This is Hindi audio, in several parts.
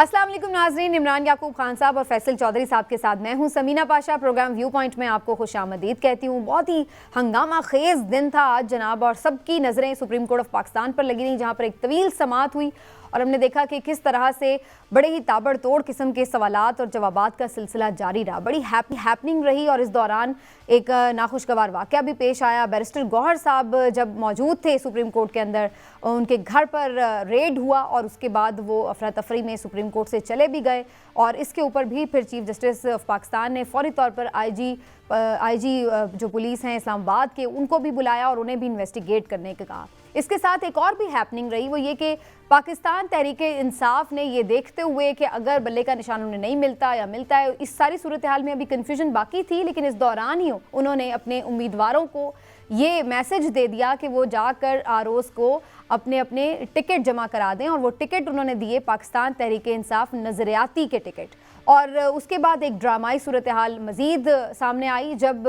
अस्सलाम वालेकुम नाजरीन, इमरान याकूब खान साहब और फैसल चौधरी साहब के साथ मैं हूं Sameena Pasha. Program view point में आपको खुशामदीद कहती हूं। बहुत ही हंगामा खेज दिन था आज जनाब, और सबकी नज़रें सुप्रीम कोर्ट ऑफ पाकिस्तान पर लगी रही, जहां पर एक तवील समाअत हुई और हमने देखा कि किस तरह से बड़े ही ताबड़तोड़ किस्म के सवालात और जवाबात का सिलसिला जारी रहा। बड़ी हैपनिंग रही और इस दौरान एक नाखुशगवार वाक़या भी पेश आया। बैरिस्टर गौहर साहब जब मौजूद थे सुप्रीम कोर्ट के अंदर, उनके घर पर रेड हुआ और उसके बाद वो अफरा तफरी में सुप्रीम कोर्ट से चले भी गए, और इसके ऊपर भी फिर चीफ जस्टिस ऑफ पाकिस्तान ने फौरी तौर पर आईजी जो पुलिस हैं इस्लामाबाद के, उनको भी बुलाया और उन्हें भी इन्वेस्टिगेट करने का कहा। इसके साथ एक और भी हैपनिंग रही, वो ये कि पाकिस्तान तहरीक इंसाफ ने ये देखते हुए कि अगर बल्ले का निशान उन्हें नहीं मिलता या मिलता है, इस सारी सूरत हाल में अभी कन्फ्यूजन बाकी थी, लेकिन इस दौरान ही उन्होंने अपने उम्मीदवारों को ये मैसेज दे दिया कि वो जाकर आरोज़ को अपने अपने टिकट जमा करा दें, और वो टिकट उन्होंने दिए पाकिस्तान तहरीक इंसाफ नज़रियाती के टिकट। और उसके बाद एक ड्रामाई सूरत हाल मज़ीद सामने आई जब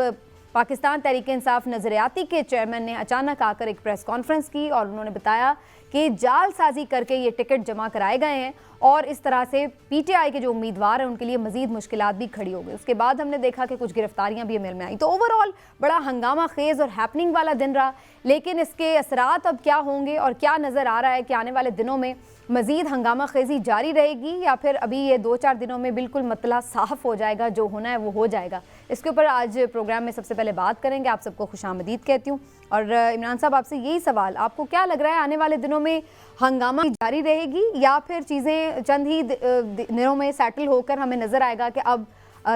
पाकिस्तान तहरीक इंसाफ नज़रियाती के चेयरमैन ने अचानक आकर एक प्रेस कॉन्फ्रेंस की और उन्होंने बताया कि जालसाजी करके ये टिकट जमा कराए गए हैं, और इस तरह से पीटीआई के जो उम्मीदवार हैं उनके लिए मजीद मुश्किलात भी खड़ी हो गई। उसके बाद हमने देखा कि कुछ गिरफ्तारियां भी अमल में आई। तो ओवरऑल बड़ा हंगामा खेज और हैपनिंग वाला दिन रहा, लेकिन इसके असरात अब क्या होंगे और क्या नज़र आ रहा है कि आने वाले दिनों में मजीद हंगामा खेजी जारी रहेगी या फिर अभी ये 2-4 दिनों में बिल्कुल मतला साफ हो जाएगा, जो होना है वो हो जाएगा। इसके ऊपर आज प्रोग्राम में सबसे पहले बात करेंगे। आप सबको खुशामदीद कहती हूँ। और इमरान साहब, आपसे यही सवाल, आपको क्या लग रहा है आने वाले दिनों में हंगामा जारी रहेगी या फिर चीज़ें चंद ही दिनों में सेटल होकर हमें नज़र आएगा कि अब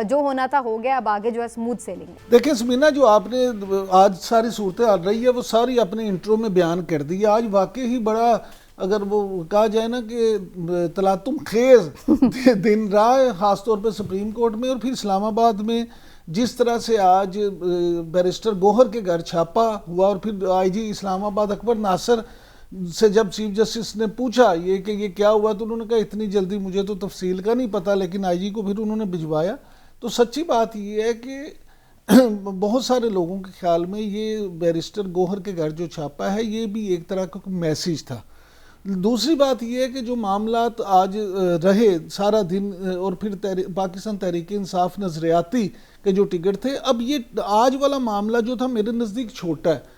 जो होना था हो गया, अब आगे जो है स्मूथ सेलिंग? देखिए समीना, जो आपने आज सारी सूरत आ रही है वो सारी अपने इंट्रो में बयान कर दी है। आज वाकई ही बड़ा, अगर वो कहा जाए ना कि तलातुम खेज दिन रहा है, ख़ासतौर पे सुप्रीम कोर्ट में और फिर इस्लामाबाद में। जिस तरह से आज बैरिस्टर गौहर के घर छापा हुआ और फिर आईजी इस्लामाबाद अकबर नासिर से जब चीफ जस्टिस ने पूछा कि ये क्या हुआ, तो उन्होंने कहा इतनी जल्दी मुझे तो तफसील का नहीं पता, लेकिन आईजी को फिर उन्होंने भिजवाया। तो सच्ची बात ये है कि बहुत सारे लोगों के ख्याल में ये बैरिस्टर गौहर के घर जो छापा है ये भी एक तरह का मैसेज था। दूसरी बात यह है कि जो मामलात आज रहे सारा दिन, और फिर पाकिस्तान तहरीक इंसाफ नज़रियाती के जो टिकट थे, अब ये आज वाला मामला जो था मेरे नज़दीक छोटा है।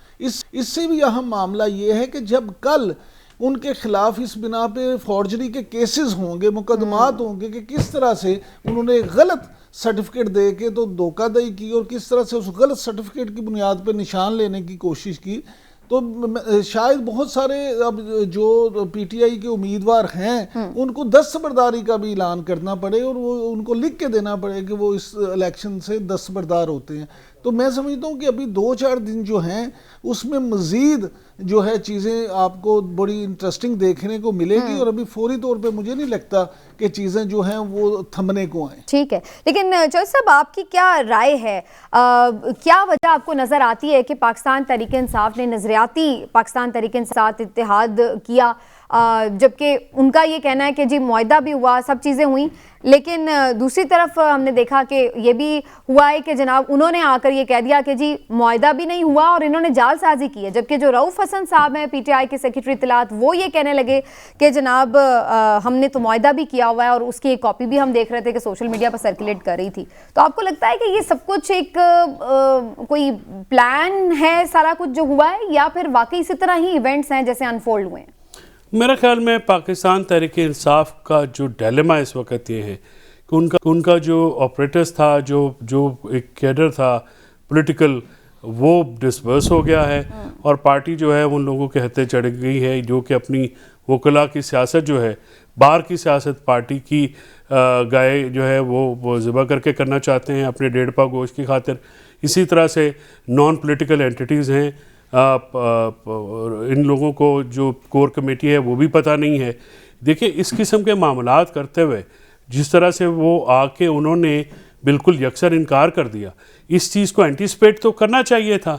इससे भी अहम मामला ये है कि जब कल उनके खिलाफ इस बिना पे फॉर्जरी के केसेस होंगे, मुकदमात होंगे कि किस तरह से उन्होंने गलत सर्टिफिकेट दे के तो धोखाधड़ी की और किस तरह से उस गलत सर्टिफिकेट की बुनियाद पर निशान लेने की कोशिश की, तो शायद बहुत सारे अब जो पीटीआई के उम्मीदवार हैं उनको दस्तबरदारी का भी ऐलान करना पड़े और वो उनको लिख के देना पड़े कि वो इस इलेक्शन से दस्तबरदार होते हैं। तो मैं समझता हूँ कि अभी 2-4 दिन जो हैं उसमें मज़ीद जो है चीज़ें आपको बड़ी इंटरेस्टिंग देखने को मिलेगी, और अभी फौरी तौर पे मुझे नहीं लगता कि चीज़ें जो हैं वो थमने को आए। ठीक है, लेकिन चौधरी साहब, आपकी क्या राय है? क्या वजह आपको नज़र आती है कि पाकिस्तान तहरीक इंसाफ ने नज़रियाती पाकिस्तान तहरीक इंसाफ इत्तेहाद किया, जबकि उनका ये कहना है कि जी मुआहदा भी हुआ, सब चीज़ें हुई, लेकिन दूसरी तरफ हमने देखा कि ये भी हुआ है कि जनाब उन्होंने आकर ये कह दिया कि जी मुआहदा भी नहीं हुआ और इन्होंने जालसाजी की है, जबकि जो रऊफ़ हसन साहब हैं पीटीआई के सेक्रेटरी इत्तलात, वो ये कहने लगे कि जनाब हमने तो मुआहदा भी किया हुआ है, और उसकी एक कॉपी भी हम देख रहे थे कि सोशल मीडिया पर सर्कुलेट कर रही थी। तो आपको लगता है कि ये सब कुछ एक कोई प्लान है सारा कुछ जो हुआ है, या फिर वाकई इसी तरह ही इवेंट्स हैं जैसे अनफोल्ड हुए हैं? मेरा ख्याल में पाकिस्तान तहरीक इंसाफ का जो डायलेमा इस वक्त ये है कि उनका जो ऑपरेटर्स था, जो एक कैडर था पॉलिटिकल, वो डिस्पर्स हो गया है, और पार्टी जो है उन लोगों के हत्थे चढ़ गई है जो कि अपनी वकला की सियासत जो है, बाहर की सियासत पार्टी की गाय जो है वो ज़िबा करके करना चाहते हैं अपने 1.5 पाव गोश्त की खातिर। इसी तरह से नॉन पॉलिटिकल एंटिटीज़ हैं, इन लोगों को जो कोर कमेटी है वो भी पता नहीं है। देखिए, इस किस्म के मामलात करते हुए जिस तरह से वो आके उन्होंने बिल्कुल यकसर इनकार कर दिया, इस चीज़ को एंटिसिपेट तो करना चाहिए था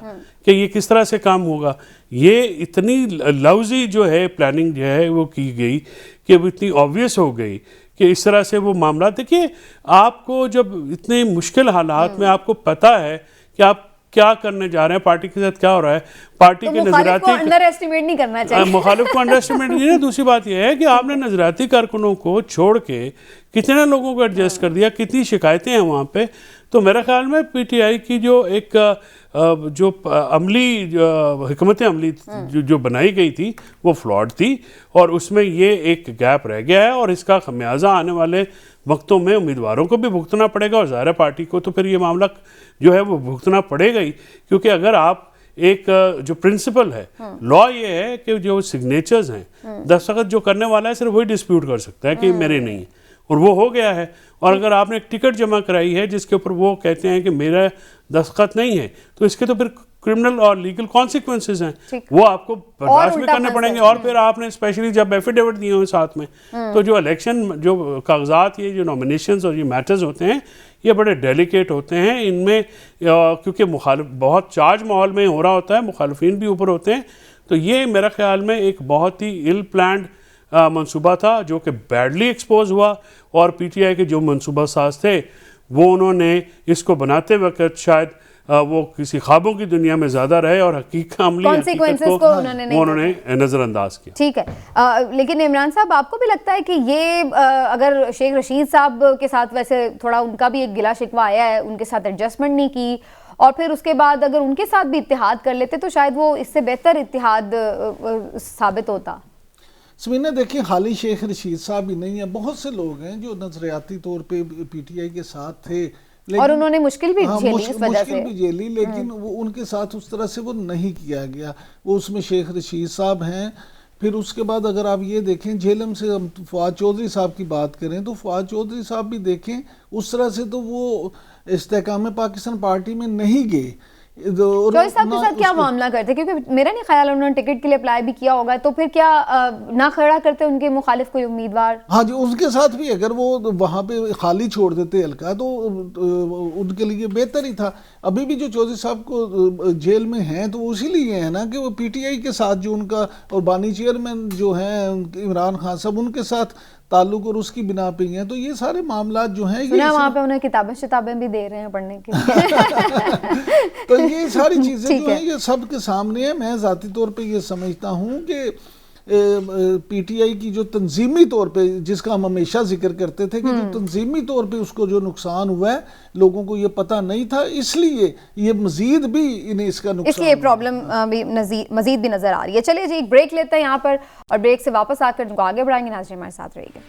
कि ये किस तरह से काम होगा। ये इतनी लफ्ज़ी जो है प्लानिंग जो है वो की गई कि वो इतनी ऑब्वियस हो गई कि इस तरह से वो मामला। देखिए, आपको जब इतने मुश्किल हालात में आपको पता है कि आप क्या करने जा रहे हैं, पार्टी के साथ क्या हो रहा है, पार्टी तो के मुखालिफ को नजरियाती अंडर एस्टिमेट नहीं करना चाहिए। मुखालिफ को अंडरएस्टिमेट नहीं है। दूसरी बात यह है कि आपने नजरियाती कारकुनों को छोड़ के कितने लोगों को एडजस्ट कर दिया, कितनी शिकायतें हैं वहाँ पे। तो मेरे ख्याल में पीटीआई की जो एक जो अमली हिकमत अमली जो बनाई गई थी वो फ्लॉड थी, और उसमें ये एक गैप रह गया है, और इसका खमियाजा आने वाले वक्तों में उम्मीदवारों को भी भुगतना पड़ेगा, और ज़ाहिर पार्टी को तो फिर ये मामला जो है वो भुगतना पड़ेगा ही। क्योंकि अगर आप एक जो प्रिंसिपल है, लॉ ये है कि जो सिग्नेचर्स हैं, दस्तखत जो करने वाला है सिर्फ वही डिस्प्यूट कर सकता है कि मेरे नहीं है, और वो हो गया है। और अगर आपने एक टिकट जमा कराई है जिसके ऊपर वो कहते हैं कि मेरा दस्तखत नहीं है, तो इसके तो फिर क्रिमिनल और लीगल कॉन्सिक्वेंसेज हैं, वो आपको बर्दाश्त भी करने पड़ेंगे। और फिर आपने स्पेशली जब एफिडेविट दिए हुए साथ में, तो जो इलेक्शन जो कागजात, ये जो नॉमिनेशंस और ये मैटर्स होते हैं, ये बड़े डेलिकेट होते हैं। इनमें क्योंकि मुखालिफ बहुत चार्ज माहौल में हो रहा होता है, मुखालिफिन भी ऊपर होते हैं, तो ये मेरा ख्याल में एक बहुत ही इल प्लान्ड मंसूबा था जो कि बैडली एक्सपोज हुआ। और पीटीआई के जो मंसूबा साज थे वो उन्होंने इसको बनाते वक्त शायद वो किसी ख्वाबों की दुनिया में ज़्यादा रहे, और हकीकत अमली हकीकत को उन्होंने नज़रअंदाज किया। ठीक है, लेकिन इमरान साहब, आपको भी लगता है कि ये अगर शेख रशीद साहब के साथ वैसे थोड़ा उनका भी एक गिला शिकवा आया है, उनके साथ एडजस्टमेंट नहीं की, और फिर उसके बाद अगर उनके साथ भी इत्तेहाद कर लेते तो शायद वो इससे बेहतर इत्तेहाद साबित होता? समीना देखिए, खाली शेख रशीद साहब ही नहीं है, बहुत से लोग हैं जो नजरियाती तौर पे पीटीआई के साथ थे, और उन्होंने मुश्किल भी झेली इस वजह से। भी झेली, लेकिन वो उनके साथ उस तरह से वो नहीं किया गया। वो उसमें शेख रशीद साहब हैं। फिर उसके बाद अगर आप ये देखें, झेलम से हम फवाद चौधरी साहब की बात करें तो फवाद चौधरी साहब भी देखें उस तरह से तो वो इस्तेकाम पाकिस्तान पार्टी में नहीं गए। चौधरी साहब के साथ क्या मामला करते? क्योंकि मेरा नहीं ख्याल उन्होंने टिकट के लिए अप्लाई भी किया होगा, तो फिर क्या ना खड़ा करते उनके मुखालिफ कोई उम्मीदवार? हाँ जी, उनके साथ भी अगर वो वहाँ पे खाली छोड़ देते हल्का तो उनके लिए बेहतर ही था। अभी भी जो चौधरी साहब को जेल में हैं तो इसीलिए है ना कि वो पीटीआई के साथ जो उनका, और बानी चेयरमैन जो हैं इमरान खान साहब, उनके साथ ताल्लुक और उसकी बिना पे हैं। तो ये सारे मामला जो हैं, ये वहाँ पे उन्हें किताबें भी दे रहे हैं पढ़ने के लिए। तो ये सारी चीजें जो हैं ये सबके सामने है। मैं ज़ाती तौर पे ये समझता हूँ कि पीटीआई की जो तंजीमी तौर पे, जिसका हम हमेशा जिक्र करते थे कि जो तंजीमी तौर पे उसको जो नुकसान हुआ है, लोगों को ये पता नहीं था, इसलिए ये मजीद भी इन्हें इसका नुकसान, इसलिए प्रॉब्लम भी मजीद भी नजर आ रही है। चलिए जी, एक ब्रेक लेते हैं यहाँ पर, और ब्रेक से वापस आकर उनको आगे बढ़ाएंगे। नाज़रीन हमारे साथ रहिएगा।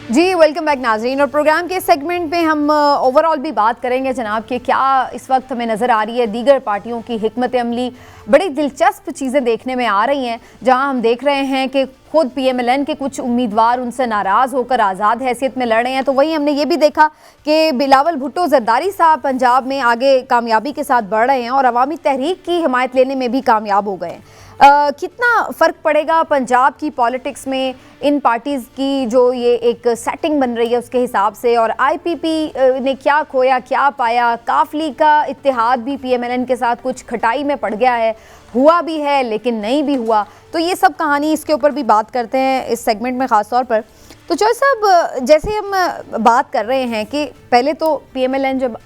जी, वेलकम बैक नाजरीन। और प्रोग्राम के सेगमेंट में हम ओवरऑल भी बात करेंगे जनाब कि क्या इस वक्त हमें नज़र आ रही है दीगर पार्टियों की हिकमत अमली। बड़ी दिलचस्प चीज़ें देखने में आ रही हैं, जहां हम देख रहे हैं कि खुद पीएमएलएन के कुछ उम्मीदवार उनसे नाराज़ होकर आज़ाद हैसियत में लड़ रहे हैं। तो वहीं हमने ये भी देखा कि बिलावल भुट्टो जरदारी साहब पंजाब में आगे कामयाबी के साथ बढ़ रहे हैं और अवामी तहरीक की हिमायत लेने में भी कामयाब हो गए हैं। कितना फ़र्क पड़ेगा पंजाब की पॉलिटिक्स में इन पार्टीज़ की जो ये एक सेटिंग बन रही है उसके हिसाब से? और आईपीपी ने क्या खोया क्या पाया? काफ लीग का इत्तेहाद भी पीएमएलएन के साथ कुछ खटाई में पड़ गया है, हुआ भी है लेकिन नहीं भी हुआ। तो ये सब कहानी, इसके ऊपर भी बात करते हैं इस सेगमेंट में ख़ास तौर पर। तो चौधरी साहब, जैसे हम बात कर रहे हैं कि पहले तो पीएमएलएन जब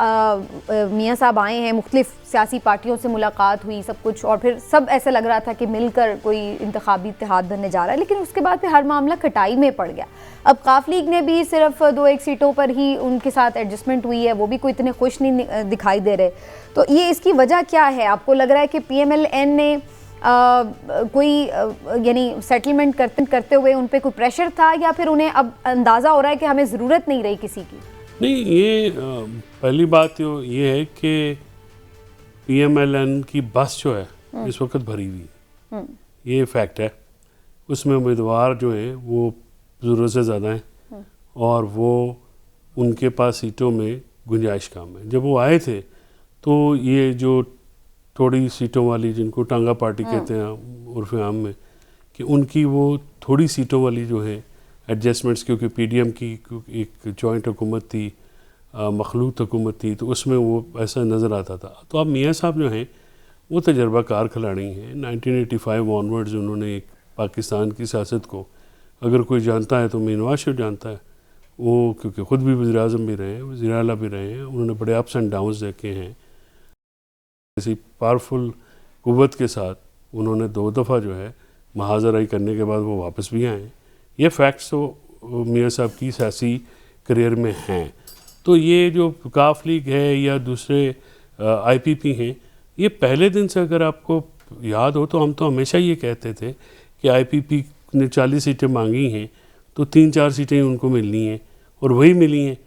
मियाँ साहब आए हैं, मुख्तलिफ सियासी पार्टियों से मुलाकात हुई, सब कुछ, और फिर सब ऐसे लग रहा था कि मिलकर कोई इंतखाबी इत्तेहाद बनने जा रहा है, लेकिन उसके बाद फिर हर मामला खटाई में पड़ गया। अब काफ लीग ने भी सिर्फ 2-1 सीटों पर ही उनके साथ एडजस्टमेंट हुई है, वो भी कोई इतने खुश नहीं दिखाई दे रहे। तो ये इसकी वजह क्या है? आपको लग रहा है कि पीएमएलएन ने कोई यानी सेटलमेंट करते हुए उन पे कोई प्रेशर था, या फिर उन्हें अब अंदाज़ा हो रहा है कि हमें ज़रूरत नहीं रही किसी की? नहीं, ये पहली बात तो ये है कि पीएमएलएन की बस जो है इस वक्त भरी हुई है, ये फैक्ट है। उसमें उम्मीदवार जो हैं वो ज़रूरत से ज़्यादा हैं और वो उनके पास सीटों में गुंजाइश कम है। जब वो आए थे तो ये जो थोड़ी सीटों वाली, जिनको टांगा पार्टी कहते हैं उर्फ आम में, कि उनकी वो थोड़ी सीटों वाली जो है एडजस्टमेंट्स, क्योंकि पीडीएम की एक जॉइंट हुकूमत थी, मखलूत हुकूमत थी, तो उसमें वो ऐसा नज़र आता था। तो अब मियाँ साहब जो हैं वो तजर्बाकार खिलाड़ी हैं। 1985 ऑनवर्ड्स उन्होंने एक पाकिस्तान की सियासत को, अगर कोई जानता है तो मीर नवाज शरीफ जानता है, वो क्योंकि ख़ुद भी वज़ीर आज़म भी रहे हैं, वज़ीर आला भी रहे हैं, उन्होंने बड़े अप्स एंड डाउन्स देखे हैं। ऐसी पावरफुल क़ुव्वत के साथ उन्होंने 2 दफ़ा जो है महाजराई करने के बाद वो वापस भी आए। ये फैक्ट्स तो मियाँ साहब की सियासी करियर में हैं। तो ये जो काफ लीग है या दूसरे आईपीपी हैं, ये पहले दिन से अगर आपको याद हो तो हम तो हमेशा ये कहते थे कि आईपीपी ने 40 सीटें मांगी हैं तो 3-4 सीटें उनको मिलनी हैं, और वही मिली हैं।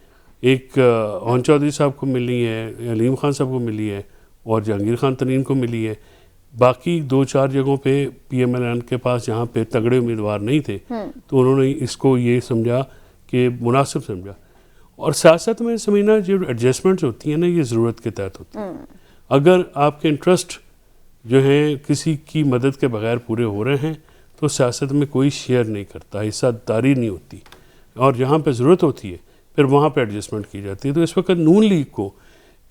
एक ओन चौधरी साहब को मिली है, अलीम खान साहब को मिली है, और जहांगीर खान तरीन को मिली है। बाकी 2-4 जगहों पे पीएमएलएन के पास जहाँ पे तगड़े उम्मीदवार नहीं थे, तो उन्होंने इसको ये समझा कि मुनासिब समझा। और सियासत में समीना जो एडजस्टमेंट्स होती हैं ना, ये ज़रूरत के तहत होती हैं। अगर आपके इंटरेस्ट जो हैं किसी की मदद के बगैर पूरे हो रहे हैं तो सियासत में कोई शेयर नहीं करता, हिस्सेदारी नहीं होती, और जहाँ पे ज़रूरत होती है फिर वहाँ पे एडजस्टमेंट की जाती है। तो इस वक्त नून लीग को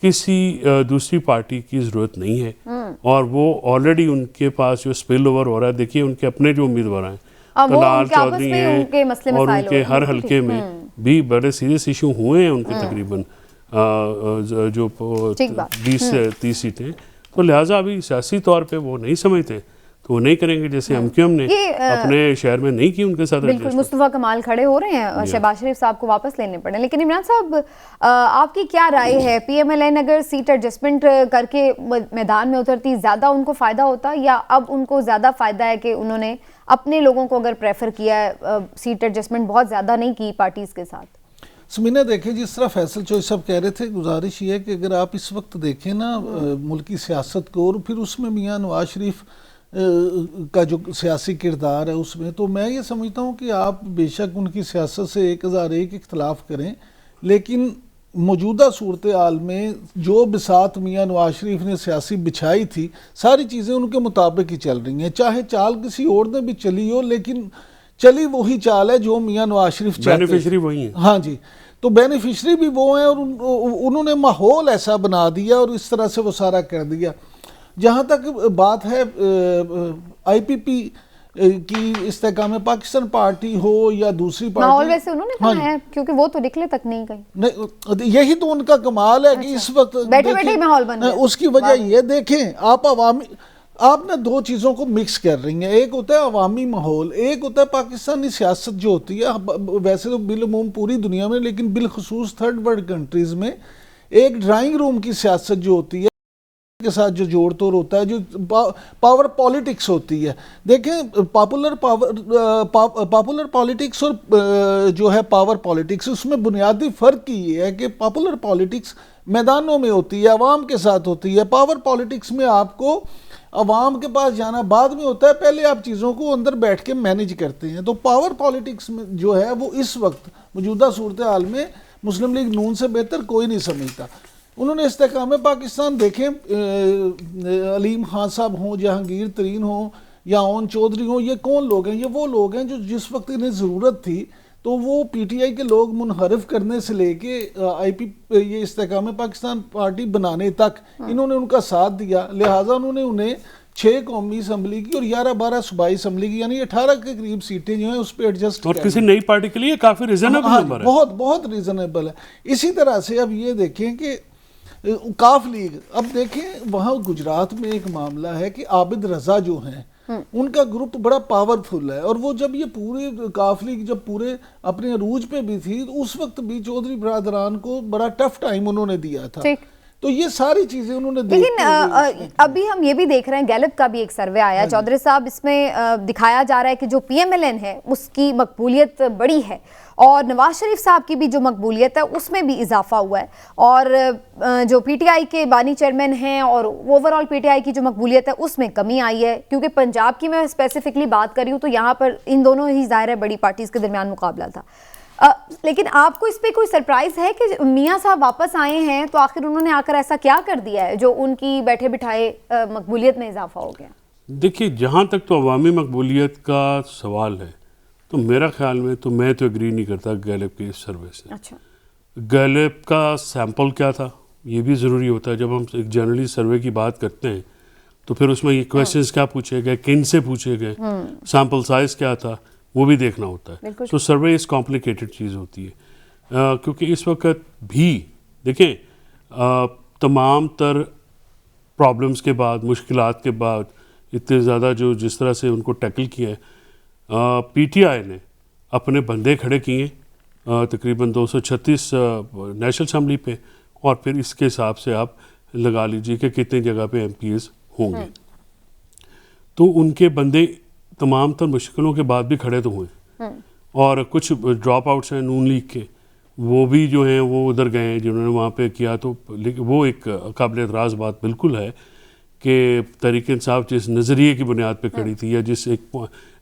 किसी दूसरी पार्टी की ज़रूरत नहीं है, और वो ऑलरेडी उनके पास जो स्पिल ओवर हो रहा है, देखिए उनके अपने जो उम्मीदवार हैं तलाल चौधरी हैं, और उनके हर हल्के में भी बड़े सीरियस इशू हुए हैं उनके, तकरीबन जो 20 से 30 सीटें। तो लिहाजा अभी सियासी तौर पे वो नहीं समझते, तो वो नहीं करेंगे, जैसे एमक्यूएम ने अपने शहर में नहीं की उनके साथ। बिल्कुल, मुस्तफ़ा कमाल खड़े हो रहे हैं, शहबाज शरीफ साहब को वापस लेने पड़े। लेकिन इमरान साहब, आपकी क्या राय है, पीएमएलएन अगर सीट एडजस्टमेंट करके मैदान में उतरती, ज़्यादा उनको फ़ायदा होता, या अब उनको ज़्यादा फ़ायदा है कि उन्होंने अपने लोगों को अगर प्रेफर किया है, सीट एडजस्टमेंट बहुत ज़्यादा नहीं की पार्टीज़ के साथ? समीना देखिए, जिस तरह फैसल चौधरी साहब कह रहे थे, गुजारिश ये है कि अगर आप इस वक्त देखें ना मुल्की सियासत को, और फिर उसमें मियाँ नवाज शरीफ का जो सियासी किरदार है उसमें, तो मैं ये समझता हूँ कि आप बेशक उनकी सियासत से 1001 इख्तलाफ करें, लेकिन मौजूदा सूरत हाल में जो बिसात मियाँ नवाज शरीफ ने सियासी बिछाई थी, सारी चीज़ें उनके मुताबिक ही चल रही हैं। चाहे चाल किसी और ने भी चली हो, लेकिन चली वही चाल है जो मियाँ नवाज शरीफ चाहते हैं। बेनिफिशरी वही है। हाँ जी, तो बेनिफिशरी भी वो हैं, और उन्होंने माहौल ऐसा बना दिया और इस तरह से वो सारा कर दिया। जहाँ तक बात है आईपीपी की इस्तेकाम में, पाकिस्तान पार्टी हो या दूसरी पार्टी, माहौल वैसे उन्होंने कहा है, क्योंकि वो तो निकले तक नहीं गई। नहीं, यही तो उनका कमाल है कि इस वक्त बैठे बैठे माहौल बन गया। उसकी वजह ये देखें, आप ना 2 चीज़ों को मिक्स कर रही हैं। एक होता है अवामी माहौल, एक होता है पाकिस्तानी सियासत जो होती है, वैसे तो बिलअमूम पूरी दुनिया में, लेकिन बिलखसूस थर्ड वर्ल्ड कंट्रीज़ में एक ड्राइंग रूम की सियासत जो होती है के साथ जो जोड़ तोड़ होता है, जो पावर पॉलिटिक्स होती है। देखें, पॉपुलर पॉलिटिक्स और जो है पावर पॉलिटिक्स, उसमें बुनियादी फ़र्क ये है कि पॉपुलर पॉलिटिक्स मैदानों में होती है, अवाम के साथ होती है। पावर पॉलिटिक्स में आपको अवाम के पास जाना बाद में होता है, पहले आप चीज़ों को अंदर बैठ के मैनेज करते हैं। तो पावर पॉलिटिक्स में जो है वो इस वक्त मौजूदा सूरत हाल में मुस्लिम लीग नून से बेहतर कोई नहीं समझता। उन्होंने इस्तेकाम पाकिस्तान देखें, अलीम खान साहब हों, जहांगीर तरीन हों या ओन चौधरी हों, ये कौन लोग हैं? ये वो लोग हैं जो जिस वक्त इन्हें ज़रूरत थी तो वो पीटीआई के लोग मुनहरफ करने से लेके ये इस्तेकाम पाकिस्तान पार्टी बनाने तक इन्होंने उनका साथ दिया। लिहाजा उन्होंने उन्हें 6 कौमी असम्बली की और 11-12 सूबाई असम्बली की, यानी 18 के करीब सीटें जो हैं उस पर एडजस्ट, और किसी नई पार्टी के लिए काफ़ी रीजनेबल नंबर है। बहुत बहुत रीजनेबल है। इसी तरह से अब ये देखें कि काफ लीग, अब देखें वहाँ गुजरात में एक मामला है कि आबिद रजा जो हैं उनका ग्रुप बड़ा पावरफुल है, और वो जब ये पूरे काफ लीग जब पूरे अपने अरूज पे भी थी, तो उस वक्त भी चौधरी बरादरान को बड़ा टफ टाइम उन्होंने दिया था। तो ये सारी चीजें उन्होंने, लेकिन अभी हम ये भी देख रहे हैं, गैलप का भी एक सर्वे आया चौधरी साहब, इसमें दिखाया जा रहा है कि जो पीएमएलएन है उसकी मकबूलियत बड़ी है, और नवाज शरीफ साहब की भी जो मकबूलियत है उसमें भी इजाफा हुआ है, और जो पीटीआई के बानी चेयरमैन हैं और ओवरऑल पीटीआई की जो मकबूलियत है उसमें कमी आई है। क्योंकि पंजाब की मैं स्पेसिफिकली बात कर रही हूँ तो यहाँ पर इन दोनों ही जाहिर है बड़ी पार्टीज के दरमियान मुकाबला था। लेकिन आपको इस पे कोई सरप्राइज है कि मियाँ साहब वापस आए हैं, तो आखिर उन्होंने आकर ऐसा क्या कर दिया है जो उनकी बैठे बिठाए मकबूलियत में इजाफा हो गया? देखिए, जहाँ तक तो अवामी मकबूलियत का सवाल है तो मेरा ख्याल में तो मैं तो एग्री नहीं करता गैलप के इस सर्वे से। अच्छा, गैलप का सैंपल क्या था ये भी ज़रूरी होता है। जब हम एक जनरली सर्वे की बात करते हैं तो फिर उसमें ये क्वेश्चंस क्या पूछे गए, किन से पूछे गए, सैंपल साइज़ क्या था, वो भी देखना होता है। बिल्कुल। तो सर्वे इस कॉम्प्लिकेटेड चीज़ होती है क्योंकि इस वक्त भी देखें तमाम तर प्रॉब्लम्स के बाद, मुश्किलात के बाद, इतने ज़्यादा जो जिस तरह से उनको टैकल किया है, पीटीआई ने अपने बंदे खड़े किए तकरीबन 236 नेशनल असम्बली पे, और फिर इसके हिसाब से आप लगा लीजिए कि कितनी जगह पे एमपीएस होंगे। तो उनके बंदे तमाम तर मुश्किलों के बाद भी खड़े तो हुए, और कुछ ड्रॉप आउट्स हैं नून लीग के, वो भी जो हैं वो उधर गए हैं जिन्होंने वहाँ पे किया। तो लेकिन वो एक काबिल एतराज़ बात बिल्कुल है कि तहरीक इंसाफ जिस नज़रिए की बुनियाद पे खड़ी थी, या जिस एक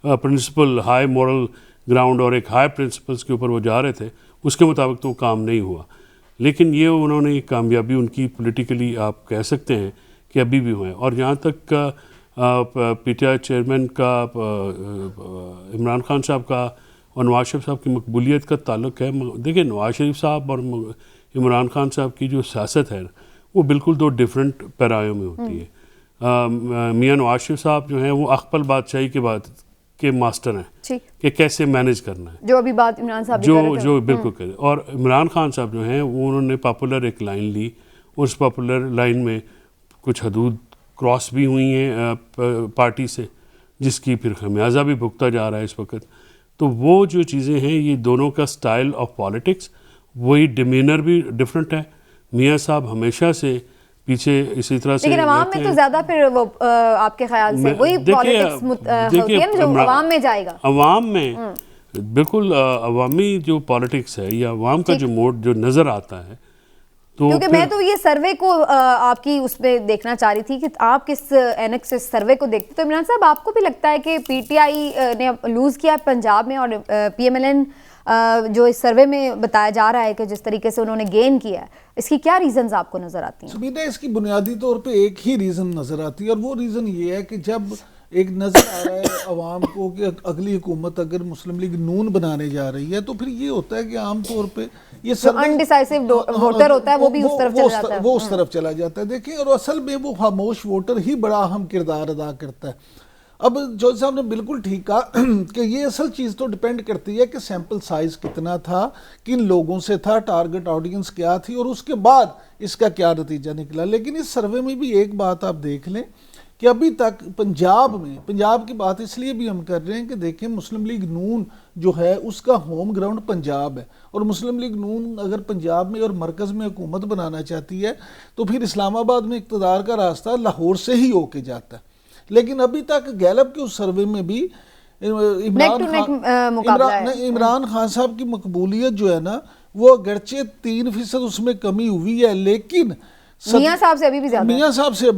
प्रिंसिपल हाई मॉरल ग्राउंड और एक हाई प्रिंसिपल्स के ऊपर वो जा रहे थे, उसके मुताबिक तो काम नहीं हुआ। लेकिन ये उन्होंने एक कामयाबी उनकी पॉलिटिकली आप कह सकते हैं कि अभी भी हुए। और जहाँ तक पीटीआई चेयरमैन का इमरान खान साहब का और नवाज शरीफ साहब की मकबूलियत का ताल्लुक है, देखिए नवाज शरीफ साहब और इमरान खान साहब की जो सियासत है वो बिल्कुल दो डिफरेंट पैरायों में होती है। मियाँ नवाज शरीफ साहब जो हैं वो अकबर बादशाही के बाद के मास्टर हैं कि कैसे मैनेज करना है, जो अभी बात इमरान साहब जो बिल्कुल करे। और इमरान खान साहब जो हैं वो उन्होंने पॉपुलर एक लाइन ली, उस पॉपुलर लाइन में कुछ हदूद क्रॉस भी हुई हैं पार्टी से, जिसकी फिर खमियाजा भी भुगता जा रहा है इस वक्त। तो वो जो चीज़ें हैं, ये दोनों का स्टाइल ऑफ पॉलिटिक्स, वही डिमीनर भी डिफरेंट है। मियाँ साहब हमेशा से पीछे इसी तरह से, लेकिन अवाम में तो ज़्यादा फिर वो आपके ख्याल से वही पॉलिटिक्स होती है ना जो अवाम में जाएगा। अवाम में बिल्कुल अवामी जो पॉलिटिक्स है या अवाम का जो मोड जो नज़र आता है, तो क्योंकि मैं तो ये सर्वे को आपकी उसमें देखना चाह रही थी कि आप किस एनक से सर्वे को देखते। तो इमरान साहब, आपको भी लगता है कि पीटीआई ने लूज़ किया पंजाब में, और पीएमएलएन जो इस सर्वे में बताया जा रहा है कि जिस तरीके से उन्होंने गेन किया है, इसकी क्या रीजंस आपको नजर आती हैं? सुबीना, इसकी बुनियादी तौर पे एक ही रीज़न नज़र आती है, और वो रीज़न ये है कि जब एक नज़र आ रहा है अवाम को कि अगली हुकूमत अगर मुस्लिम लीग नून बनाने जा रही है, तो फिर ये होता है कि आम तौर पे ये अनडिसाइसिव वोटर होता है वो भी उस तरफ चला जाता है, वो उस तरफ चला जाता है। देखिए, और असल में वो खामोश वोटर ही बड़ा अहम किरदार अदा करता है। अब जॉर्ज साहब ने बिल्कुल ठीक कहा कि ये असल चीज़ तो डिपेंड करती है कि सैंपल साइज़ कितना था, किन लोगों से था, टारगेट ऑडियंस क्या थी, और उसके बाद इसका क्या नतीजा निकला। लेकिन इस सर्वे में भी एक बात आप देख लें कि अभी तक पंजाब की बात इसलिए भी हम कर रहे हैं कि देखें, मुस्लिम लीग नून जो है उसका होम ग्राउंड पंजाब है, और मुस्लिम लीग नून अगर पंजाब में और मरकज़ में हुकूमत बनाना चाहती है तो फिर इस्लामाबाद में इक़्तिदार का रास्ता लाहौर से ही होके जाता है। लेकिन अभी तक गैलप के उस सर्वे में भी इमरान खान साहब की मकबूलियत जो है ना, वो अगरचे 3% उसमें कमी हुई है, लेकिन मियाँ साहब से अभी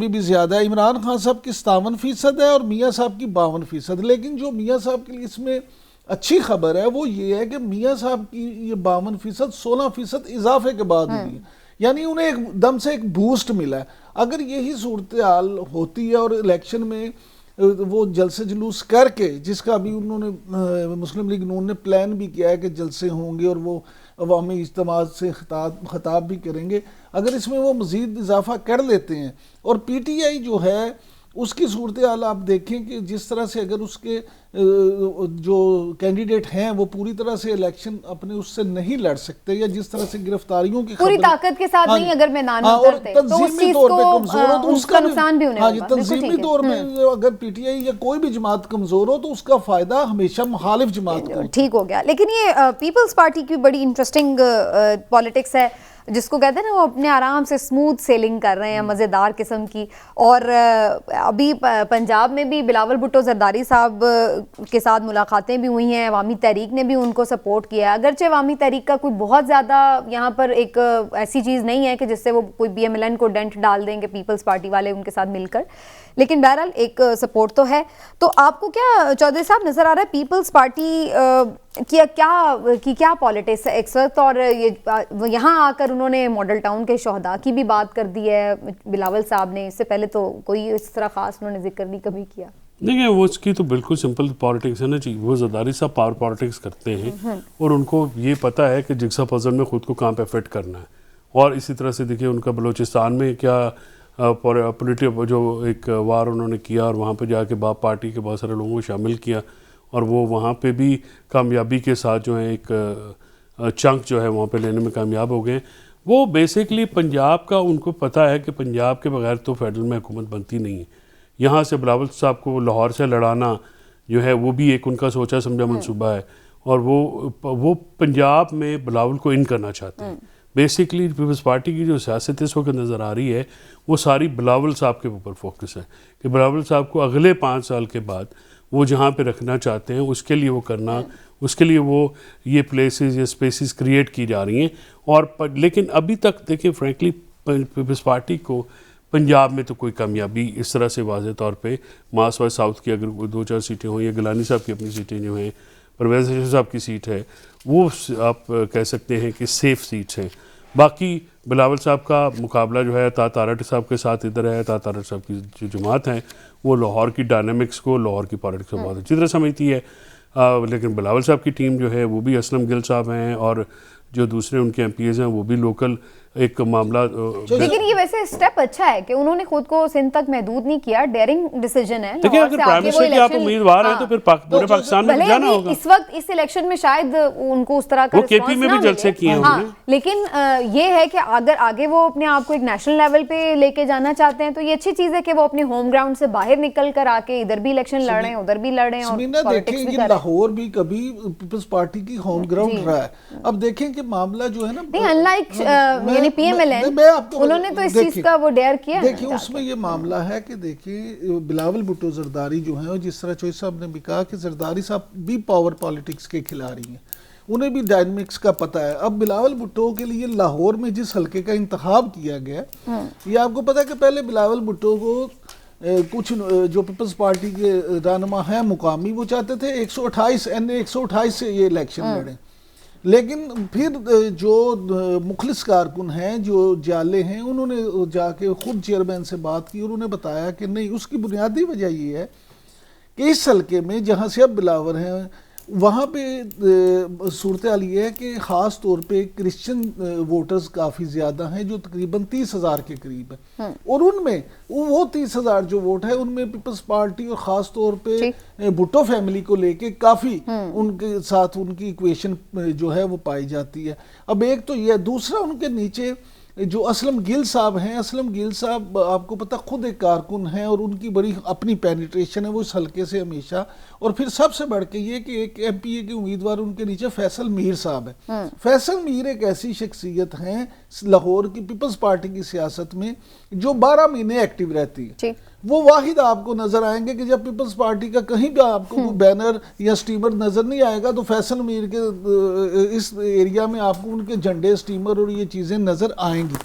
भी ज्यादा है। इमरान खान साहब की 57% है और मियाँ साहब की 52%। लेकिन जो मियाँ साहब के लिए इसमें अच्छी खबर है वो ये है कि मियाँ साहब की ये 52% 16% इजाफे के बाद हुई है, यानी उन्हें एकदम से एक बूस्ट मिला है। अगर यही सूरत हाल होती है और इलेक्शन में वो जलसे जुलूस करके, जिसका अभी उन्होंने मुस्लिम लीग नून ने प्लान भी किया है कि जलसे होंगे और वो अवामी इज्तिमा से खिताब भी करेंगे, अगर इसमें वो मज़ीद इजाफा कर लेते हैं और पीटीआई जो है उसकी सूरत हाल आप देखें कि जिस तरह से अगर उसके जो कैंडिडेट हैं वो पूरी तरह से इलेक्शन अपने उससे नहीं लड़ सकते, या जिस तरह से गिरफ्तारियों की पूरी ताकत के साथ नहीं अगर मैदान में उतरते तो उस चीज को उसका नुकसान भी होने वाला है। तंजीमी तौर पे अगर पीटीआई या कोई भी जमात कमजोर हो तो उसका फायदा हमेशा मुखालिफ जमात को। ठीक हो गया। लेकिन ये पीपल्स पार्टी की बड़ी इंटरेस्टिंग पॉलिटिक्स है, जिसको कहते हैं ना, वो अपने आराम से स्मूथ सेलिंग कर रहे हैं, मज़ेदार किस्म की। और अभी पंजाब में भी बिलावल भुट्टो जरदारी साहब के साथ मुलाकातें भी हुई हैं, अवामी तहरीक ने भी उनको सपोर्ट किया है। अगरचे अवामी तहरीक का कोई बहुत ज़्यादा यहाँ पर एक ऐसी चीज़ नहीं है कि जिससे वो कोई पीएमएलएन को डेंट डाल देंगे पीपल्स पार्टी वाले उनके साथ मिलकर, लेकिन बहरहाल एक सपोर्ट तो है। तो आपको क्या चौधरी साहब नज़र आ रहा है पीपल्स पार्टी की क्या पॉलिटिक्स है इस वक्त? और ये यहाँ आकर उन्होंने मॉडल टाउन के शहदा की भी बात कर दी है बिलावल साहब ने, इससे पहले तो कोई इस तरह ख़ास उन्होंने जिक्र नहीं कभी किया। देखिए वो उसकी तो बिल्कुल सिंपल पॉलिटिक्स है ना जी, वो ज़रदारी साहब पावर पॉलिटिक्स करते हैं और उनको ये पता है कि जिग्सा पजल में ख़ुद को कहाँ पे फिट करना है। और इसी तरह से देखिए उनका बलूचिस्तान में क्या पॉलिटिक जो एक वार उन्होंने किया और वहाँ पे जाके बाप पार्टी के बहुत सारे लोगों को शामिल किया और वो वहाँ पे भी कामयाबी के साथ जो है एक चंक जो है वहाँ पे लेने में कामयाब हो गए। वो बेसिकली पंजाब का उनको पता है कि पंजाब के बगैर तो फेडरल में हुकूमत बनती नहीं है। यहाँ से बिलावल साहब को लाहौर से लड़ाना जो है वो भी एक उनका सोचा समझा मंसूबा है और वो पंजाब में बिलावल को इन करना चाहते हैं। बेसिकली पीपल्स पार्टी की जो सियासत इस वक्त नज़र आ रही है वो सारी बिलावल साहब के ऊपर फोकस है कि बिलावल साहब को अगले 5 साल के बाद वो जहाँ पे रखना चाहते हैं उसके लिए वो करना, उसके लिए वो ये प्लेसेस या स्पेसेस क्रिएट की जा रही हैं। और लेकिन अभी तक देखिए फ्रैंकली पीपल्स पार्टी को पंजाब में तो कोई कामयाबी इस तरह से वाज़े तौर पे मासवाई साउथ की अगर 2-4 सीटें हों या गिलानी साहब की अपनी सीटें जो हैं, परवेज़ हसन साहब की सीट है, वो आप कह सकते हैं कि सेफ़ सीट्स हैं। बाकी बिलावल साहब का मुकाबला जो है तारट साहब के साथ इधर है। तारट साहब की जो जमात है वो लाहौर की डायनामिक्स को, लाहौर की पॉलिटिक्स को बहुत अच्छी तरह समझती है। लेकिन बिलावल साहब की टीम जो है वो भी असलम गिल साहब हैं और जो दूसरे उनके MPs हैं वो भी लोकल एक मामला। लेकिन ये वैसे स्टेप अच्छा है कि उन्होंने खुद को सिंध तक महदूद नहीं किया, डेयरिंग डिसीजन है। देखिए अगर प्राइम मिनिस्टर की आप उम्मीदवार हैं तो फिर पूरे पाकिस्तान में जाना होगा। इस वक्त इस इलेक्शन में शायद उनको उस तरह का वो KP में भी जलसे किए हैं। लेकिन ये है कि अगर आगे वो अपने आप को एक नेशनल लेवल पे लेके जाना चाहते हैं तो ये अच्छी चीज है कि वो अपने होम ग्राउंड से बाहर निकल कर आके इधर भी इलेक्शन लड़ रहे हैं, उधर भी लड़ रहे हैं और पॉलिटिक्स भी कर रहे हैं। लाहौर भी कभी पीपल्स पार्टी की होम ग्राउंड रहा है। अब देखें कि मामला जो है ना, नहीं अनलाइक यानी PMLN उन्होंने तो इस चीज का वो डेयर किया। देखिए उसमें ये मामला है कि देखिए बिलावल भुट्टो जरदारी जो है, जिस तरह चौधरी साहब ने भी कहा कि जरदारी साहब भी पावर पॉलिटिक्स के खिलाड़ी हैं, उन्हें भी डायनामिक्स का पता है। अब बिलावल भुट्टो के लिए लाहौर में जिस हल्के का इंतखाब किया गया, ये आपको पता है कि पहले बिलावल भुट्टो को कुछ जो पीपल्स पार्टी के रहनुमा हैं मुकामी, वो चाहते थे 128 NA 128 से ये इलेक्शन लड़े। लेकिन फिर जो मुखलिस कारकुन हैं, जो जाले हैं, उन्होंने जाके खुद चेयरमैन से बात की और उन्होंने बताया कि नहीं, उसकी बुनियादी वजह ये है कि इस हल्के में जहाँ से अब बिलावर हैं वहाँ पे सूरत हाल ये है कि ख़ास तौर पे क्रिश्चियन वोटर्स काफ़ी ज़्यादा हैं जो तकरीबन 30,000 के करीब है और उनमें वो 30,000 जो वोट है उनमें पीपल्स पार्टी और ख़ास तौर पे भुट्टो फैमिली को लेके काफ़ी उनके साथ उनकी इक्वेशन जो है वो पाई जाती है। अब एक तो ये, दूसरा उनके नीचे जो असलम गिल साहब हैं, असलम गिल साहब आपको पता खुद एक कारकुन हैं और उनकी बड़ी अपनी पेनिट्रेशन है वो इस हल्के से हमेशा। और फिर सबसे बढ़ के ये कि एक MPA के उम्मीदवार उनके नीचे फैसल मीर साहब है। फैसल मीर एक ऐसी शख्सियत हैं लाहौर की पीपल्स पार्टी की सियासत में जो 12 महीने एक्टिव रहती है। वो वाहिद आपको नजर आएंगे कि जब पीपल्स पार्टी का कहीं भी आपको कोई बैनर या स्टीमर नजर नहीं आएगा तो फैसल मीर के इस एरिया में आपको उनके झंडे, स्टीमर और ये चीज़ें नजर आएंगी।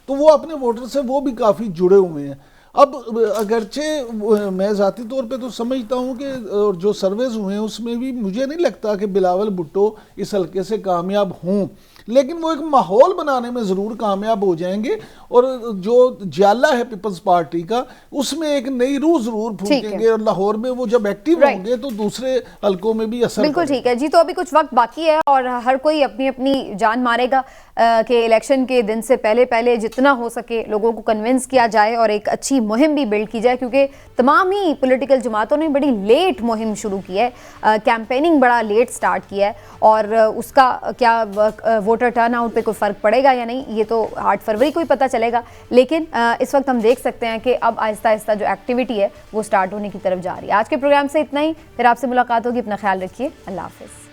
तो वो अपने वोटर से वो भी काफ़ी जुड़े हुए हैं। अब अगरचे मैं ज़ाती तौर पे तो समझता हूँ कि और जो सर्वेज हुए हैं उसमें भी मुझे नहीं लगता कि बिलावल भुट्टो इस हल्के से कामयाब हों, लेकिन वो एक माहौल बनाने में ज़रूर कामयाब हो जाएंगे और जो जाला है पीपल्स पार्टी का उसमें एक नई रूह ज़रूर फूकेंगे और लाहौर में वो जब एक्टिव होंगे तो दूसरे हल्कों में भी असर। बिल्कुल ठीक है जी। तो अभी कुछ वक्त बाकी है और हर कोई अपनी अपनी जान मारेगा कि इलेक्शन के दिन से पहले जितना हो सके लोगों को कन्विंस किया जाए और एक अच्छी मुहिम भी बिल्ड की जाए, क्योंकि तमाम ही पॉलिटिकल जमातों ने बड़ी लेट मुहिम शुरू की है, कैंपेनिंग बड़ा लेट स्टार्ट किया है और उसका क्या वोटर टर्नआउट पे कोई फ़र्क पड़ेगा या नहीं ये तो 8 फरवरी को ही पता चलेगा। लेकिन इस वक्त हम देख सकते हैं कि अब आहिस्ता आहिस्ता जो एक्टिविटी है वो स्टार्ट होने की तरफ जा रही है। आज के प्रोग्राम से इतना ही, फिर आपसे मुलाकात होगी। अपना ख्याल रखिए। अल्लाह हाफ़िज़।